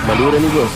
Madura nih bos.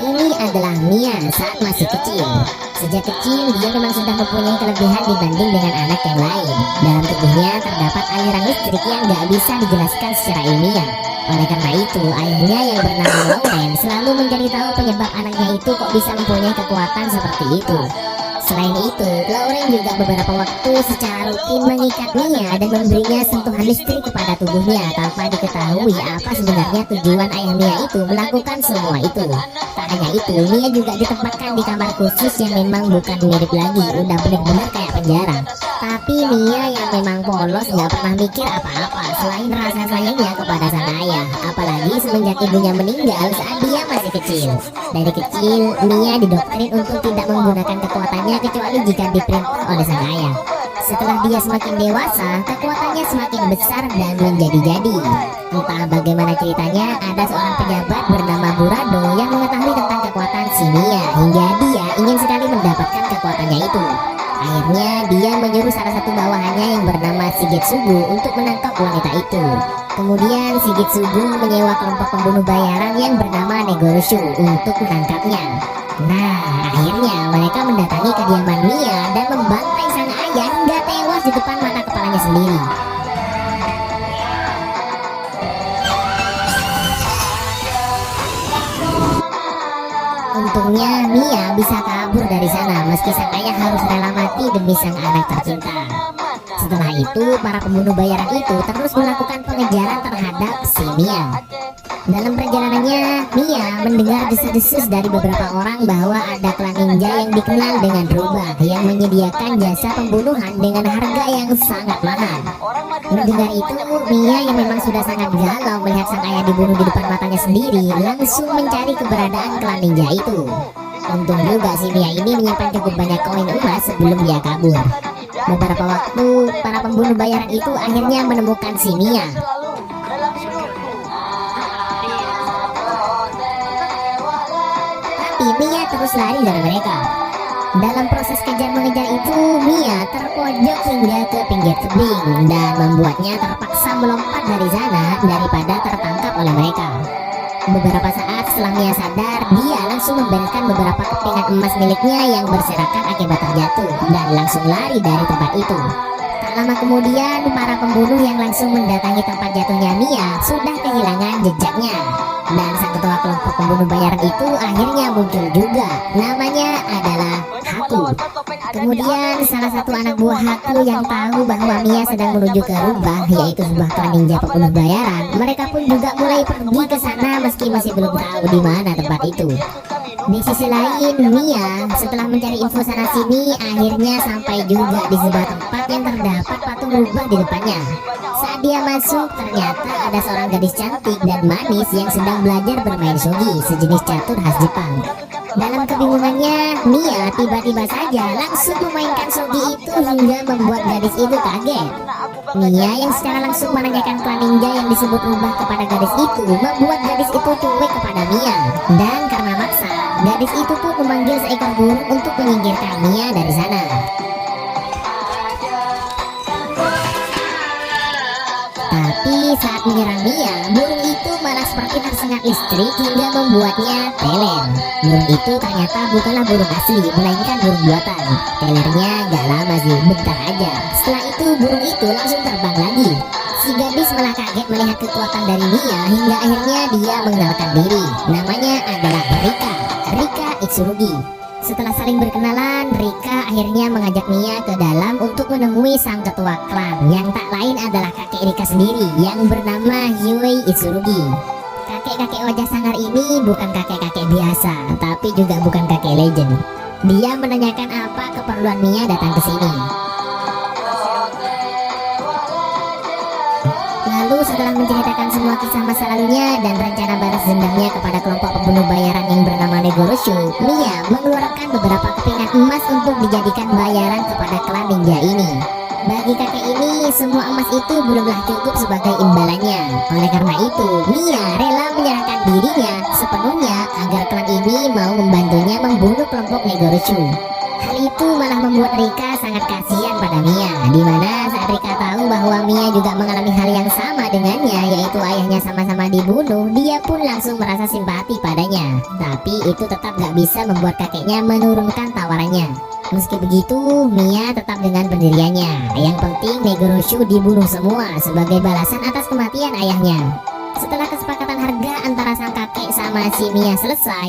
Ini adalah Mia saat masih kecil. Sejak kecil dia memang sudah mempunyai kelebihan dibanding dengan anak yang lain. Dalam tubuhnya terdapat aliran listrik yang gak bisa dijelaskan secara ilmiah. Oleh karena itu, ayahnya yang bernama Lauren selalu mencari tahu penyebab anaknya itu kok bisa mempunyai kekuatan seperti itu. Selain itu, Lauren juga beberapa waktu secara rutin mengikat Mia dan memberinya sentuhan listrik kepada tubuhnya tanpa diketahui apa sebenarnya tujuan ayah Mia itu melakukan semua itu. Tak hanya itu, Mia juga ditempatkan di kamar khusus yang memang bukan mirip lagi, udah benar-benar kayak penjara. Tapi Mia yang memang polos nggak pernah mikir apa-apa selain rasa sayangnya kepada sang ayah. Apalagi semenjak ibunya meninggal saat dia masih kecil. Dari kecil, Mia didoktrin untuk tidak menggunakan kekuatannya kecuali jika diperintah oleh sang ayah. Setelah dia semakin dewasa, kekuatannya semakin besar dan menjadi-jadi. Entah bagaimana ceritanya, ada seorang pejabat bernama Burado yang mengetahui tentang kekuatan si Mia hingga dia ingin sekali mendapatkan kekuatannya itu. Akhirnya dia menyuruh salah satu bawahannya yang bernama Shigetsugu untuk menangkap wanita itu. Kemudian Shigetsugu menyewa kelompok pembunuh bayaran yang bernama Negoroshu untuk menangkapnya. Nah, akhirnya mereka mendatangi kediaman Mia dan membantai sang ayah hingga tewas di depan mata kepalanya sendiri. Untungnya Mia bisa kabur dari sana meski sang ayah harus rela mati demi sang anak tercinta. Setelah itu, para pembunuh bayaran itu terus melakukan pengejaran terhadap si Mia. Dalam perjalanannya, Mia mendengar desas-desus dari beberapa orang bahwa ada klan ninja yang dikenal dengan Rubah yang menyediakan jasa pembunuhan dengan harga yang sangat mahal. Mendengar itu, Mia yang memang sudah sangat galau melihat sang ayah dibunuh di depan matanya sendiri langsung mencari keberadaan klan ninja itu. Untung juga si Mia ini menyimpan cukup banyak koin emas sebelum dia kabur. Beberapa waktu, para pembunuh bayaran itu akhirnya menemukan si Mia. Tapi Mia terus lari dari mereka. Dalam proses kejar-mengejar itu, Mia terpojok hingga ke pinggir tebing dan membuatnya terpaksa melompat dari sana daripada tertangkap oleh mereka. Beberapa saat setelah Mia sadar, dia langsung membereskan beberapa kepingan emas miliknya yang berserakan akibat terjatuh dan langsung lari dari tempat itu. Tak lama kemudian, para pembunuh yang langsung mendatangi tempat jatuhnya Mia sudah kehilangan jejaknya. Dan sang ketua kelompok pembunuh bayaran itu akhirnya muncul juga. Namanya adalah Haku. Kemudian salah satu anak buah Haku yang tahu bahwa Mia sedang menuju ke Rubah, yaitu sebuah klan ninja pembunuh bayaran, mereka pun juga mulai pergi ke sana meski masih belum tahu di mana tempat itu. Di sisi lain, Mia setelah mencari info sana sini akhirnya sampai juga di sebuah tempat yang terdapat patung Rubah di depannya. Saat dia masuk, ternyata ada seorang gadis cantik dan manis yang sedang belajar bermain shogi, sejenis catur khas Jepang. Dalam kebingungannya, Mia tiba-tiba saja langsung memainkan shogi itu hingga membuat gadis itu kaget. Mia yang secara langsung menanyakan klan ninja yang disebut Rubah kepada gadis itu membuat gadis itu cuek kepada Mia. Dan karena maksa, gadis itu pun memanggil seekor burung untuk menyingkirkan Mia dari sana. Tapi saat menyerang Mia, burung itu malah seperti tersengat listrik hingga membuatnya teler. Burung itu ternyata bukanlah burung asli, melainkan burung buatan. Telernya gak lama sih, bentar aja. Setelah itu burung itu langsung terbang lagi. Si gadis malah kaget melihat kekuatan dari Mia hingga akhirnya dia mengenalkan diri. Namanya adalah Rika Itsurugi. Setelah saling berkenalan, Rika akhirnya mengajak Mia ke dalam untuk menemui sang ketua klan yang tak lain adalah kakek Rika sendiri yang bernama Hyuei Itsurugi. Kakek-kakek wajah sangar ini bukan kakek-kakek biasa, tapi juga bukan kakek legend. Dia menanyakan apa keperluan Mia datang ke sini. Lalu setelah menceritakan semua kisah masa lalunya dan rencana balas dendamnya kepada kelompok pembunuh bayaran yang bernama Negoroshu, Mia mengeluarkan beberapa kepingan emas untuk dijadikan bayaran kepada klan ninja ini. Bagi kakek ini, semua emas itu belumlah cukup sebagai imbalannya. Oleh karena itu, Mia rela menyerahkan dirinya sepenuhnya agar klan ini mau membantunya membunuh kelompok Negoroshu. Hal itu malah membuat Rika sangat kasihan pada Mia, di mana saat Rika tahu bahwa Mia juga mengalami hal yang sama dengannya, yaitu ayahnya sama-sama dibunuh, dia pun langsung merasa simpati padanya. Tapi itu tetap gak bisa membuat kakeknya menurunkan tawarannya. Meski begitu, Mia tetap dengan pendiriannya. Yang penting Negoroshu dibunuh semua sebagai balasan atas kematian ayahnya. Setelah kesepakatan harga antara sang kakek sama si Mia selesai,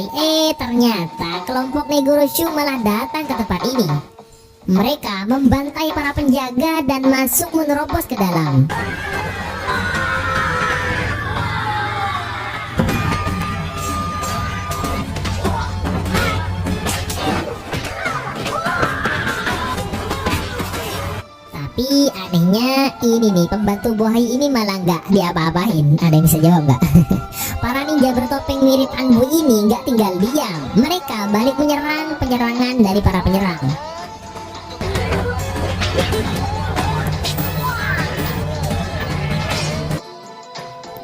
ternyata kelompok Negoroshu malah datang ke tempat ini. Mereka membantai para penjaga dan masuk menerobos ke dalam. Tapi anehnya ini nih, pembantu Bohai ini malah nggak diapa-apain. Ada yang bisa jawab nggak? Para ninja bertopeng mirip Anbu ini nggak tinggal diam. Mereka balik menyerang penyerangan dari para penyerang.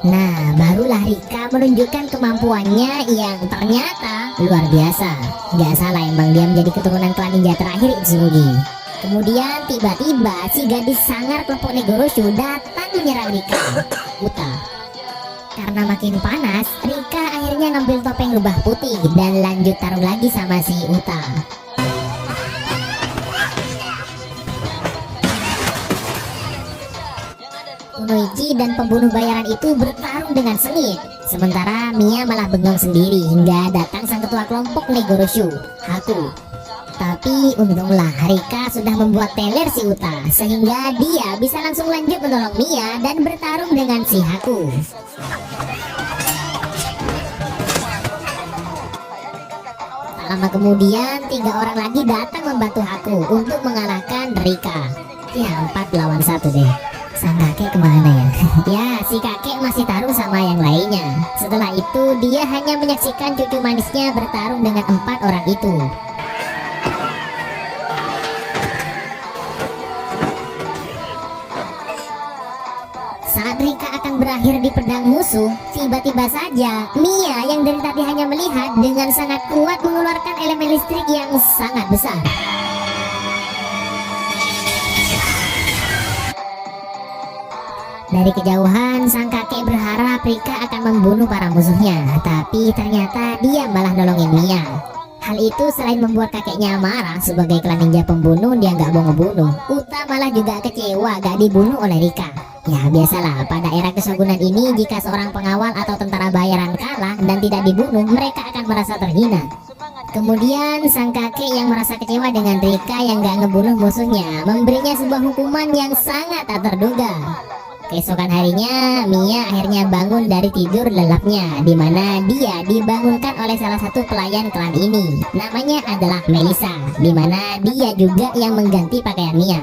Nah, barulah Rika menunjukkan kemampuannya yang ternyata luar biasa. Nggak salah emang dia menjadi keturunan klan ninja terakhir Itsurugi. Kemudian tiba-tiba si gadis sangar kelompok Negoroshu datang menyerang Rika, Uta. Karena makin panas, Rika akhirnya ngambil topeng rubah putih dan lanjut tarung lagi sama si Uta. Kunoichi dan pembunuh bayaran itu bertarung dengan sengit. Sementara Mia malah bengong sendiri hingga datang sang ketua kelompok Negoroshu, Haku. Tapi untunglah Rika sudah membuat teler si Uta, sehingga dia bisa langsung lanjut menolong Mia dan bertarung dengan si Haku. Tak lama kemudian 3 orang lagi datang membantu Haku untuk mengalahkan Rika. Ya 4 lawan 1 deh. Sang kakek kemana ya? Ya, si kakek masih tarung sama yang lainnya. Setelah itu dia hanya menyaksikan cucu manisnya bertarung dengan 4 orang itu. Saat Rika akan berakhir di pedang musuh, tiba-tiba saja Mia yang dari tadi hanya melihat dengan sangat kuat mengeluarkan elemen listrik yang sangat besar. Dari kejauhan, sang kakek berharap Rika akan membunuh para musuhnya, tapi ternyata dia malah nolongin Mia. Hal itu selain membuat kakeknya marah sebagai klan ninja pembunuh, dia nggak mau ngebunuh. Uta malah juga kecewa gak dibunuh oleh Rika. Ya biasalah, pada era kesogunan ini jika seorang pengawal atau tentara bayaran kalah dan tidak dibunuh, mereka akan merasa terhina. Kemudian sang kakek yang merasa kecewa dengan Rika yang gak ngebunuh musuhnya memberinya sebuah hukuman yang sangat tak terduga. Keesokan harinya, Mia akhirnya bangun dari tidur lelapnya, di mana dia dibangunkan oleh salah satu pelayan klan ini. Namanya adalah Melissa, di mana dia juga yang mengganti pakaian Mia.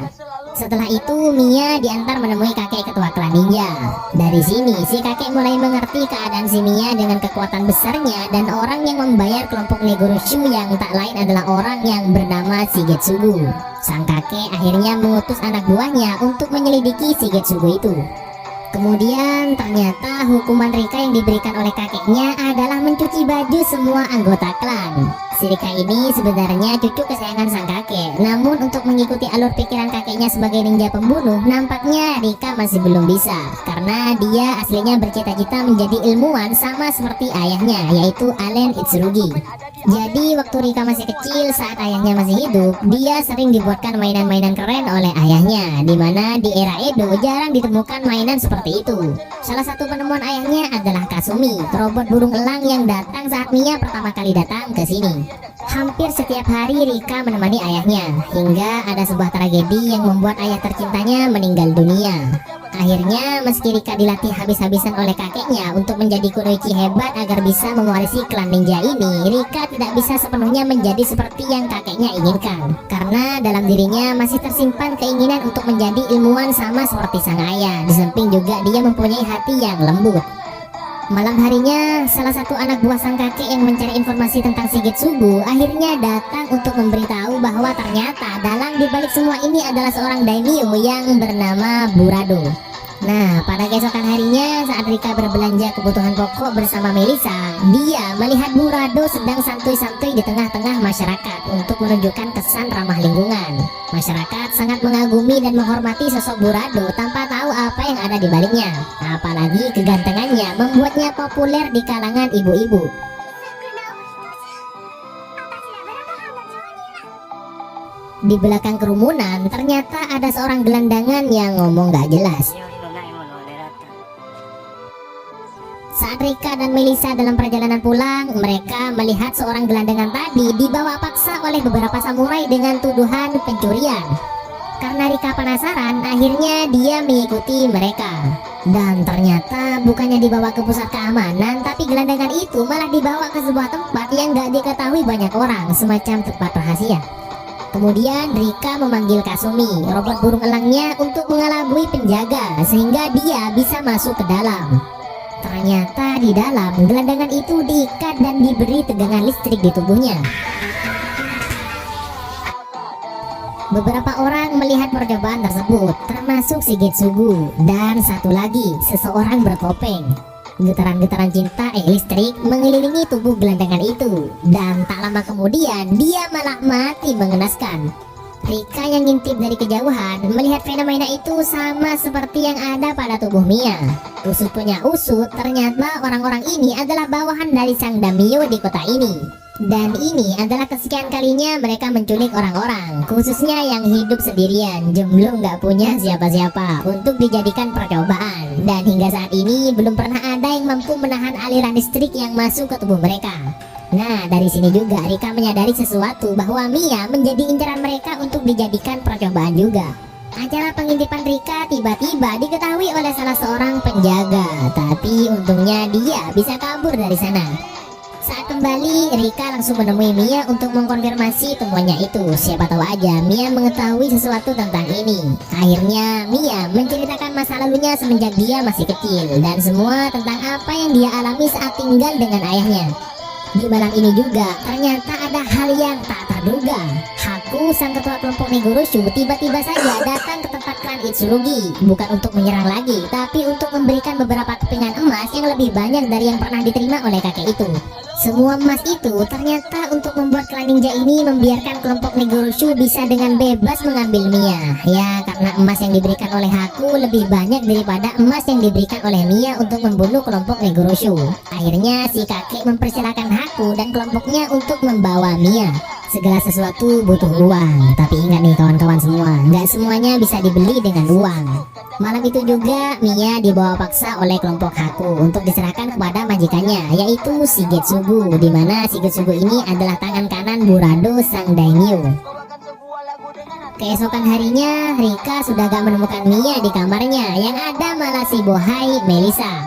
Setelah itu Mia diantar menemui kakek ketua klan ninja. Dari sini si kakek mulai mengerti keadaan si Mia dengan kekuatan besarnya dan orang yang membayar kelompok Negoroshu yang tak lain adalah orang yang bernama Shigetsugu. Sang kakek akhirnya mengutus anak buahnya untuk menyelidiki Shigetsugu itu. Kemudian ternyata hukuman Rika yang diberikan oleh kakeknya adalah mencuci baju semua anggota klan. Si Rika ini sebenarnya cucu kesayangan sang kakek, namun untuk mengikuti alur pikiran kakeknya sebagai ninja pembunuh, nampaknya Rika masih belum bisa, karena dia aslinya bercita-cita menjadi ilmuwan sama seperti ayahnya, yaitu Allen Itsurugi. Jadi waktu Rika masih kecil, saat ayahnya masih hidup, dia sering dibuatkan mainan-mainan keren oleh ayahnya, dimana di era Edo jarang ditemukan mainan seperti itu. Salah satu penemuan ayahnya adalah Kasumi, robot burung elang yang datang saat Mia pertama kali datang ke sini. Hampir setiap hari Rika menemani ayahnya, hingga ada sebuah tragedi yang membuat ayah tercintanya meninggal dunia. Akhirnya meski Rika dilatih habis-habisan oleh kakeknya untuk menjadi kunoichi hebat agar bisa mewarisi klan ninja ini, Rika tidak bisa sepenuhnya menjadi seperti yang kakeknya inginkan. Karena dalam dirinya masih tersimpan keinginan untuk menjadi ilmuwan sama seperti sang ayah. Di samping juga dia mempunyai hati yang lembut. Malam harinya, salah satu anak buah sang kakek yang mencari informasi tentang Shigetsugu akhirnya datang untuk memberitahu bahwa ternyata dalang dibalik semua ini adalah seorang daimyo yang bernama Burado. Nah, pada keesokan harinya saat Rika berbelanja kebutuhan pokok bersama Melisa, dia melihat Burado sedang santuy-santuy di tengah-tengah masyarakat untuk menunjukkan kesan ramah lingkungan. Masyarakat sangat mengagumi dan menghormati sosok Burado tanpa tahu apa yang ada di baliknya. Apalagi kegantengannya membuatnya populer di kalangan ibu-ibu. Di belakang kerumunan ternyata ada seorang gelandangan yang ngomong gak jelas. Saat Rika dan Melisa dalam perjalanan pulang, mereka melihat seorang gelandangan tadi dibawa paksa oleh beberapa samurai dengan tuduhan pencurian. Karena Rika penasaran, akhirnya dia mengikuti mereka. Dan ternyata bukannya dibawa ke pusat keamanan, tapi gelandangan itu malah dibawa ke sebuah tempat yang gak diketahui banyak orang, semacam tempat rahasia. Kemudian Rika memanggil Kasumi, robot burung elangnya, untuk mengelabui penjaga sehingga dia bisa masuk ke dalam. Ternyata di dalam gelandangan itu diikat dan diberi tegangan listrik di tubuhnya. Beberapa orang melihat percobaan tersebut, termasuk Shigetsugu dan satu lagi, seseorang bertopeng. Getaran-getaran cinta listrik mengelilingi tubuh gelandangan itu, dan tak lama kemudian dia malah mati mengenaskan. Rika yang ngintip dari kejauhan melihat fenomena itu sama seperti yang ada pada tubuh Mia. Usut punya usut, ternyata orang-orang ini adalah bawahan dari sang daimyo di kota ini. Dan ini adalah kesekian kalinya mereka menculik orang-orang, khususnya yang hidup sendirian, jomblo nggak punya siapa-siapa, untuk dijadikan percobaan. Dan hingga saat ini belum pernah ada yang mampu menahan aliran listrik yang masuk ke tubuh mereka. Nah, dari sini juga Rika menyadari sesuatu, bahwa Mia menjadi incaran mereka untuk dijadikan percobaan juga. Acara pengintipan Rika tiba-tiba diketahui oleh salah seorang penjaga, tapi untungnya dia bisa kabur dari sana. Saat kembali, Rika langsung menemui Mia untuk mengkonfirmasi temuannya itu. Siapa tahu aja Mia mengetahui sesuatu tentang ini. Akhirnya Mia menceritakan masa lalunya semenjak dia masih kecil, dan semua tentang apa yang dia alami saat tinggal dengan ayahnya. Di malam ini juga ternyata ada hal yang tak terduga. Haku, sang ketua kelompok Negoroshu, tiba-tiba saja datang ke tempat klan Itsurugi, bukan untuk menyerang lagi, tapi untuk memberikan beberapa kepingan emas yang lebih banyak dari yang pernah diterima oleh kakek itu. Semua emas itu ternyata untuk membuat klan ninja ini membiarkan kelompok Negoroshu bisa dengan bebas mengambil Mia. Ya, karena emas yang diberikan oleh Haku lebih banyak daripada emas yang diberikan oleh Mia untuk membunuh kelompok Negoroshu. Akhirnya si kakek mempersilahkan Haku dan kelompoknya untuk membawa Mia. Segala sesuatu butuh uang, tapi ingat nih kawan-kawan semua, nggak semuanya bisa dibeli dengan uang. Malam itu juga Mia dibawa paksa oleh kelompok Haku untuk diserahkan kepada majikannya, yaitu Shigetsugu, di mana Shigetsugu ini adalah tangan kanan Burado sang daimyo. Keesokan harinya, Rika sudah gak menemukan Mia di kamarnya, yang ada malah si bohai Melisa.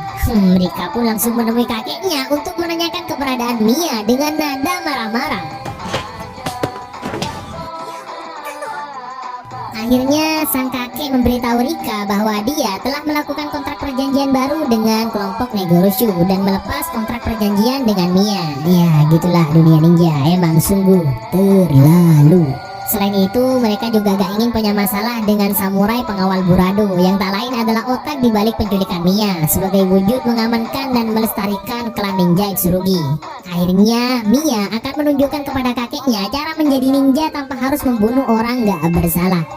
Rika pun langsung menemui kakeknya untuk menanyakan keberadaan Mia dengan nada marah-marah. Akhirnya sang kakek memberitahu Rika bahwa dia telah melakukan kontrak perjanjian baru dengan kelompok Negoroshu dan melepas kontrak perjanjian dengan Mia. Ya, gitulah dunia ninja, emang sungguh terlalu. Selain itu, mereka juga gak ingin punya masalah dengan samurai pengawal Burado, yang tak lain adalah otak di balik penculikan Mia, sebagai wujud mengamankan dan melestarikan klan ninja Itsurugi. Akhirnya, Mia akan menunjukkan kepada kakeknya cara menjadi ninja tanpa harus membunuh orang gak bersalah.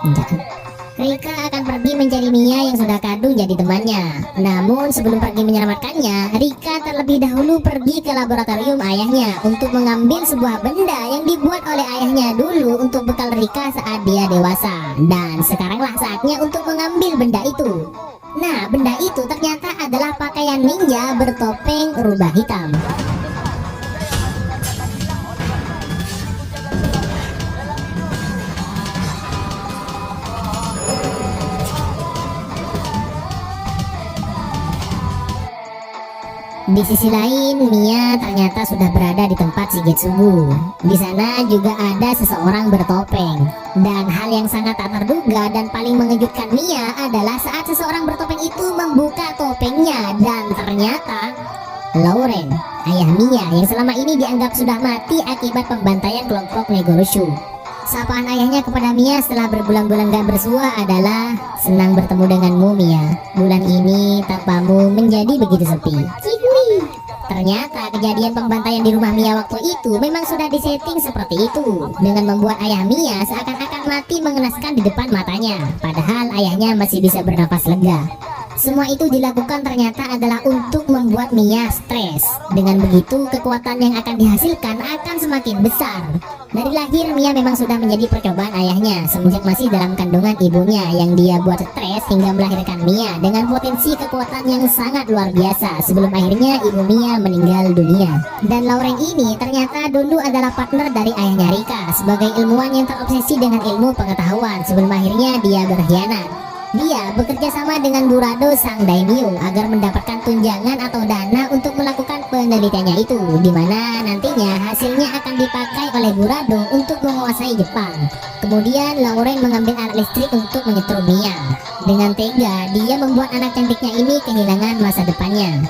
Rika akan pergi mencari Mia yang sudah kadu jadi temannya. Namun sebelum pergi menyelamatkannya, Rika terlebih dahulu pergi ke laboratorium ayahnya untuk mengambil sebuah benda yang dibuat oleh ayahnya dulu untuk bekal Rika saat dia dewasa. Dan sekaranglah saatnya untuk mengambil benda itu. Nah, benda itu ternyata adalah pakaian ninja bertopeng rubah hitam. Di sisi lain, Mia ternyata sudah berada di tempat Shigetsugu. Di sana juga ada seseorang bertopeng. Dan hal yang sangat tak terduga dan paling mengejutkan Mia adalah saat seseorang bertopeng itu membuka topengnya dan ternyata Lauren, ayah Mia yang selama ini dianggap sudah mati akibat pembantaian kelompok Negoroshu. Sapaan ayahnya kepada Mia setelah berbulan-bulan gak bersua adalah, "Senang bertemu denganmu, Mia. Bulan ini tanpamu menjadi begitu sepi." Ternyata kejadian pembantaian di rumah Mia waktu itu memang sudah disetting seperti itu, dengan membuat ayah Mia seakan-akan mati mengenaskan di depan matanya, padahal ayahnya masih bisa bernapas lega. Semua itu dilakukan ternyata adalah untuk membuat Mia stres. Dengan begitu, kekuatan yang akan dihasilkan akan semakin besar. Dari lahir, Mia memang sudah menjadi percobaan ayahnya semenjak masih dalam kandungan ibunya, yang dia buat stres hingga melahirkan Mia dengan potensi kekuatan yang sangat luar biasa sebelum akhirnya ibu Mia meninggal dunia. Dan Lauren ini ternyata dulu adalah partner dari ayahnya Rika sebagai ilmuwan yang terobsesi dengan ilmu pengetahuan sebelum akhirnya dia berkhianat. Dia bekerja sama dengan Burado sang daimyo agar mendapatkan tunjangan atau dana untuk melakukan penelitiannya itu, di mana nantinya hasilnya akan dipakai oleh Burado untuk menguasai Jepang. Kemudian Lauren mengambil alat listrik untuk menyetrum Mia. Dengan tega, dia membuat anak cantiknya ini kehilangan masa depannya.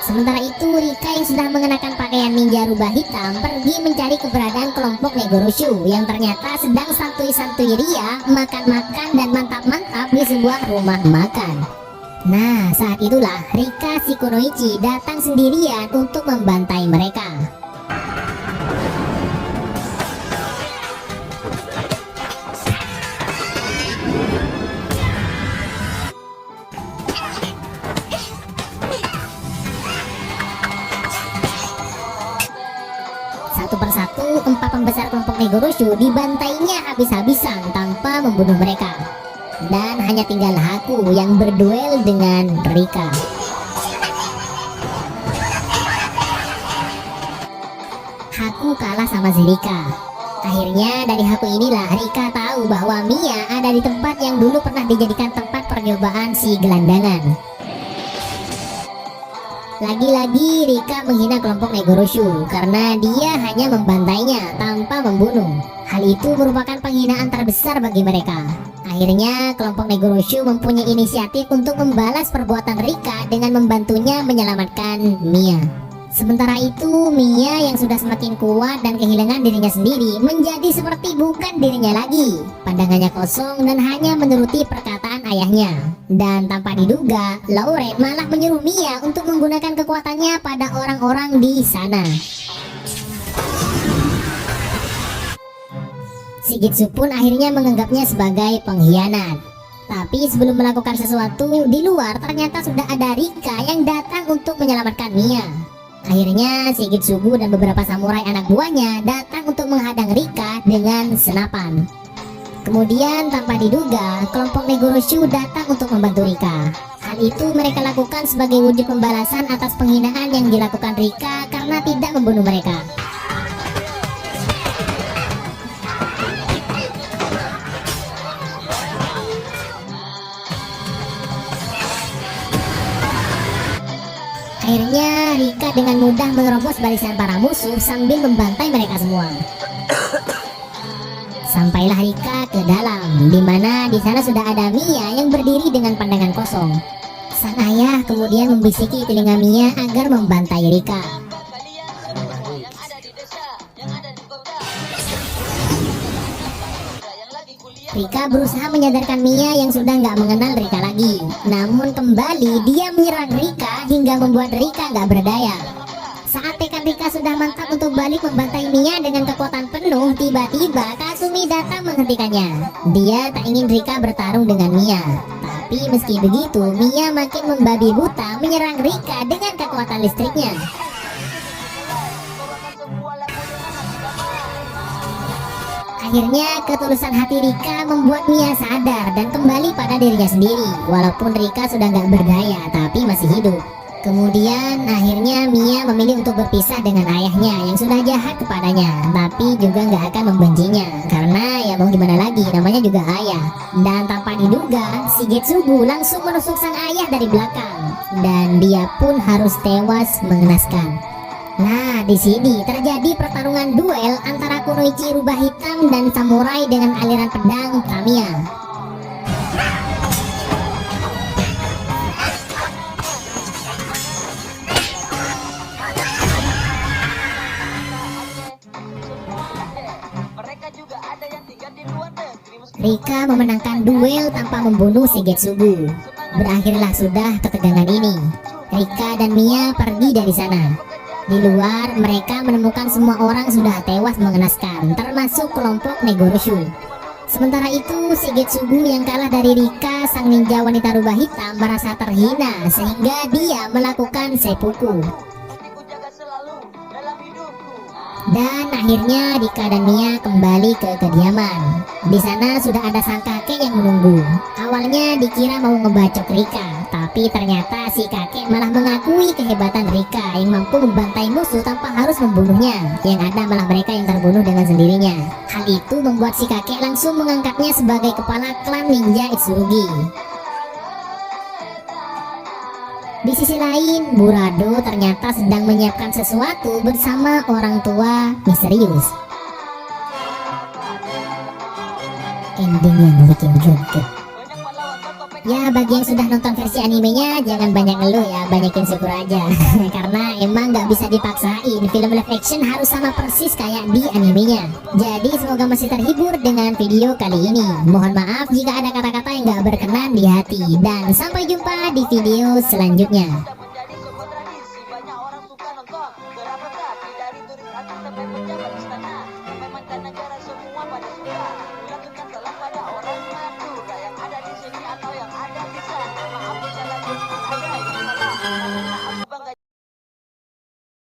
Sementara itu, Rika yang sudah mengenakan pakaian ninja rubah hitam pergi mencari keberadaan kelompok Negoroshu yang ternyata sedang santuy-santuy ria, makan-makan dan mantap-mantap di sebuah rumah makan. Nah, saat itulah Rika si Kunoichi datang sendirian untuk membantai mereka. Satu persatu, 4 pembesar kelompok Negoroshu dibantainya habis-habisan tanpa membunuh mereka. Dan hanya tinggal Haku yang berduel dengan Rika. Haku kalah sama si Rika. Akhirnya dari Haku inilah Rika tahu bahwa Mia ada di tempat yang dulu pernah dijadikan tempat percobaan si gelandangan. Lagi-lagi Rika menghina kelompok Negoroshu karena dia hanya membantainya tanpa membunuh. Hal itu merupakan penghinaan terbesar bagi mereka. Akhirnya kelompok Negoroshu mempunyai inisiatif untuk membalas perbuatan Rika dengan membantunya menyelamatkan Mia. Sementara itu, Mia yang sudah semakin kuat dan kehilangan dirinya sendiri menjadi seperti bukan dirinya lagi. Pandangannya kosong dan hanya menuruti perkataan ayahnya. Dan tanpa diduga, Lauren malah menyuruh Mia untuk menggunakan kekuatannya pada orang-orang di sana. Shigitsu pun akhirnya menganggapnya sebagai pengkhianat. Tapi sebelum melakukan sesuatu di luar, ternyata sudah ada Rika yang datang untuk menyelamatkan Mia. Akhirnya Shigitsugu dan beberapa samurai anak buahnya datang untuk menghadang Rika dengan senapan. Kemudian tanpa diduga, kelompok Negoroshu datang untuk membantu Rika. Hal itu mereka lakukan sebagai wujud pembalasan atas penghinaan yang dilakukan Rika karena tidak membunuh mereka. Akhirnya Rika dengan mudah menerobos barisan para musuh sambil membantai mereka semua. Sampailah Rika ke dalam, di mana di sana sudah ada Mia yang berdiri dengan pandangan kosong. Sang ayah kemudian membisiki telinga Mia agar membantai Rika. Rika berusaha menyadarkan Mia yang sudah nggak mengenal Rika lagi. Namun kembali dia menyerang Rika hingga membuat Rika nggak berdaya. Saat tekad Rika sudah mantap untuk balik membantai Mia dengan kekuatan penuh, tiba-tiba Kasumi datang menghentikannya. Dia tak ingin Rika bertarung dengan Mia. Tapi meski begitu, Mia makin membabi buta menyerang Rika dengan kekuatan listriknya. Akhirnya ketulusan hati Rika membuat Mia sadar dan kembali pada dirinya sendiri. Walaupun Rika sudah nggak berdaya tapi masih hidup. Kemudian akhirnya Mia memilih untuk berpisah dengan ayahnya yang sudah jahat kepadanya, tapi juga nggak akan membencinya karena ya mau gimana lagi, namanya juga ayah. Dan tanpa diduga, si Getsugu langsung menusuk sang ayah dari belakang dan dia pun harus tewas mengenaskan. Nah, di sini terjadi pertarungan duel antara Kunoichi rubah hitam dan samurai dengan aliran pedang Tamiya. Rika memenangkan duel tanpa membunuh si Getsugu. Berakhirlah sudah ketegangan ini. Rika dan Mia pergi dari sana. Di luar, mereka menemukan semua orang sudah tewas mengenaskan, termasuk kelompok Negoroshu. Sementara itu, si Getsugu yang kalah dari Rika, sang ninja wanita rubah hitam, merasa terhina sehingga dia melakukan seppuku. Dan akhirnya Rika dan Mia kembali ke kediaman. Di sana sudah ada sang kakek yang menunggu. Awalnya dikira mau ngebacok Rika, tapi ternyata si kakek malah mengakui kehebatan Rika yang mampu membantai musuh tanpa harus membunuhnya. Yang ada malah mereka yang terbunuh dengan sendirinya. Hal itu membuat si kakek langsung mengangkatnya sebagai kepala klan ninja Itsurugi. Di sisi lain, Burado ternyata sedang menyiapkan sesuatu bersama orang tua misterius. Ending yang bikin greget. Ya, bagi yang sudah nonton versi animenya, jangan banyak ngeluh ya, banyakin syukur aja. Karena emang nggak bisa dipaksain, film live action harus sama persis kayak di animenya. Jadi semoga masih terhibur dengan video kali ini. Mohon maaf jika ada kata-kata yang nggak berkenan di hati. Dan sampai jumpa di video selanjutnya.